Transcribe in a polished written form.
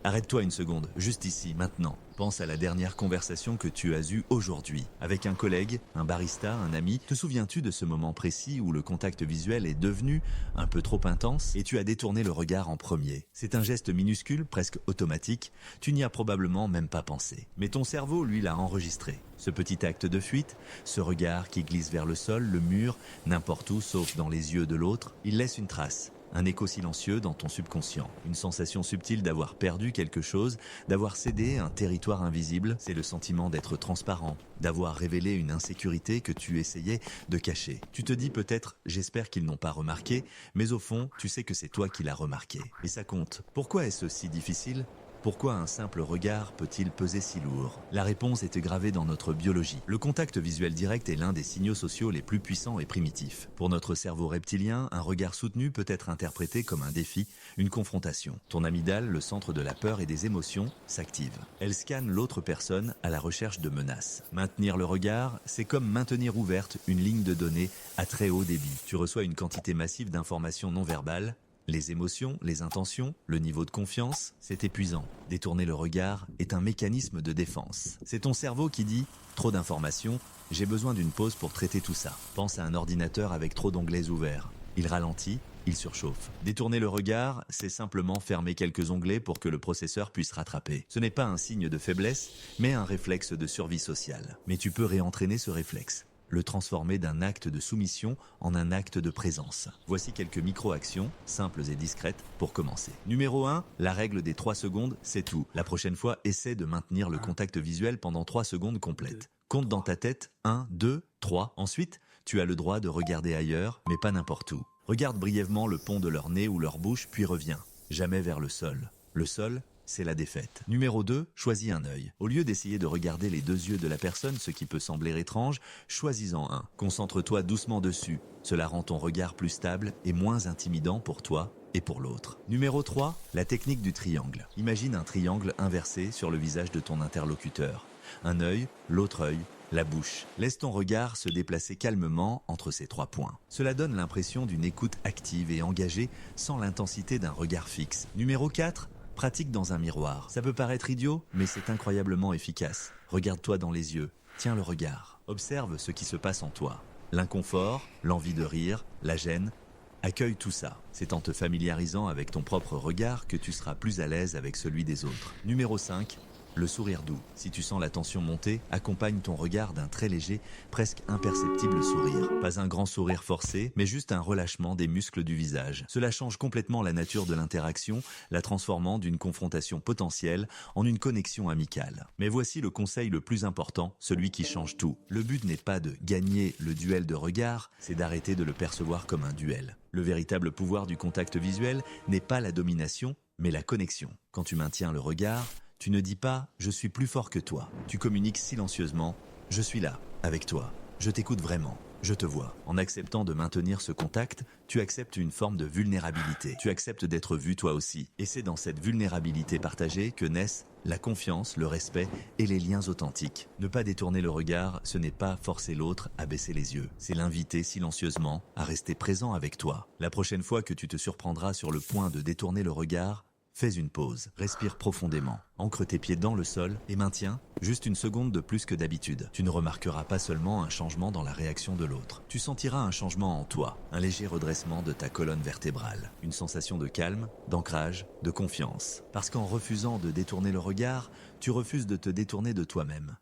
Arrête-toi une seconde, juste ici, maintenant. Pense à la dernière conversation que tu as eue aujourd'hui. Avec un collègue, un barista, un ami. Te souviens-tu de ce moment précis où le contact visuel est devenu un peu trop intense et tu as détourné le regard en premier? C'est un geste minuscule, presque automatique. Tu n'y as probablement même pas pensé. Mais ton cerveau, lui, l'a enregistré. Ce petit acte de fuite, ce regard qui glisse vers le sol, le mur, n'importe où sauf dans les yeux de l'autre, il laisse une trace. Un écho silencieux dans ton subconscient. Une sensation subtile d'avoir perdu quelque chose, d'avoir cédé un territoire invisible. C'est le sentiment d'être transparent, d'avoir révélé une insécurité que tu essayais de cacher. Tu te dis peut-être, j'espère qu'ils n'ont pas remarqué, mais au fond, tu sais que c'est toi qui l'as remarqué. Et ça compte. Pourquoi est-ce si difficile ? Pourquoi un simple regard peut-il peser si lourd? La réponse est gravée dans notre biologie. Le contact visuel direct est l'un des signaux sociaux les plus puissants et primitifs. Pour notre cerveau reptilien, un regard soutenu peut être interprété comme un défi, une confrontation. Ton amygdale, le centre de la peur et des émotions, s'active. Elle scanne l'autre personne à la recherche de menaces. Maintenir le regard, c'est comme maintenir ouverte une ligne de données à très haut débit. Tu reçois une quantité massive d'informations non verbales. Les émotions, les intentions, le niveau de confiance, c'est épuisant. Détourner le regard est un mécanisme de défense. C'est ton cerveau qui dit « trop d'informations, j'ai besoin d'une pause pour traiter tout ça ». Pense à un ordinateur avec trop d'onglets ouverts. Il ralentit, il surchauffe. Détourner le regard, c'est simplement fermer quelques onglets pour que le processeur puisse rattraper. Ce n'est pas un signe de faiblesse, mais un réflexe de survie sociale. Mais tu peux réentraîner ce réflexe. Le transformer d'un acte de soumission en un acte de présence. Voici quelques micro-actions, simples et discrètes, pour commencer. Numéro 1, la règle des 3 secondes, c'est tout. La prochaine fois, essaie de maintenir le contact visuel pendant 3 secondes complètes. Compte dans ta tête, 1, 2, 3. Ensuite, tu as le droit de regarder ailleurs, mais pas n'importe où. Regarde brièvement le pont de leur nez ou leur bouche, puis reviens. Jamais vers le sol. Le sol, c'est la défaite. Numéro 2, choisis un œil. Au lieu d'essayer de regarder les deux yeux de la personne, ce qui peut sembler étrange, choisis-en un. Concentre-toi doucement dessus. Cela rend ton regard plus stable et moins intimidant pour toi et pour l'autre. Numéro 3, la technique du triangle. Imagine un triangle inversé sur le visage de ton interlocuteur. Un œil, l'autre œil, la bouche. Laisse ton regard se déplacer calmement entre ces 3 points. Cela donne l'impression d'une écoute active et engagée sans l'intensité d'un regard fixe. Numéro 4, pratique dans un miroir. Ça peut paraître idiot, mais c'est incroyablement efficace. Regarde-toi dans les yeux, tiens le regard. Observe ce qui se passe en toi. L'inconfort, l'envie de rire, la gêne. Accueille tout ça. C'est en te familiarisant avec ton propre regard que tu seras plus à l'aise avec celui des autres. Numéro 5. Le sourire doux. Si tu sens la tension monter, accompagne ton regard d'un très léger, presque imperceptible sourire. Pas un grand sourire forcé, mais juste un relâchement des muscles du visage. Cela change complètement la nature de l'interaction, la transformant d'une confrontation potentielle en une connexion amicale. Mais voici le conseil le plus important, celui qui change tout. Le but n'est pas de gagner le duel de regard, c'est d'arrêter de le percevoir comme un duel. Le véritable pouvoir du contact visuel n'est pas la domination, mais la connexion. Quand tu maintiens le regard, tu ne dis pas « je suis plus fort que toi ». Tu communiques silencieusement « je suis là, avec toi, je t'écoute vraiment, je te vois ». En acceptant de maintenir ce contact, tu acceptes une forme de vulnérabilité. Tu acceptes d'être vu toi aussi. Et c'est dans cette vulnérabilité partagée que naissent la confiance, le respect et les liens authentiques. Ne pas détourner le regard, ce n'est pas forcer l'autre à baisser les yeux. C'est l'inviter silencieusement à rester présent avec toi. La prochaine fois que tu te surprendras sur le point de détourner le regard, fais une pause, respire profondément, ancre tes pieds dans le sol et maintiens juste une seconde de plus que d'habitude. Tu ne remarqueras pas seulement un changement dans la réaction de l'autre. Tu sentiras un changement en toi, un léger redressement de ta colonne vertébrale, une sensation de calme, d'ancrage, de confiance. Parce qu'en refusant de détourner le regard, tu refuses de te détourner de toi-même.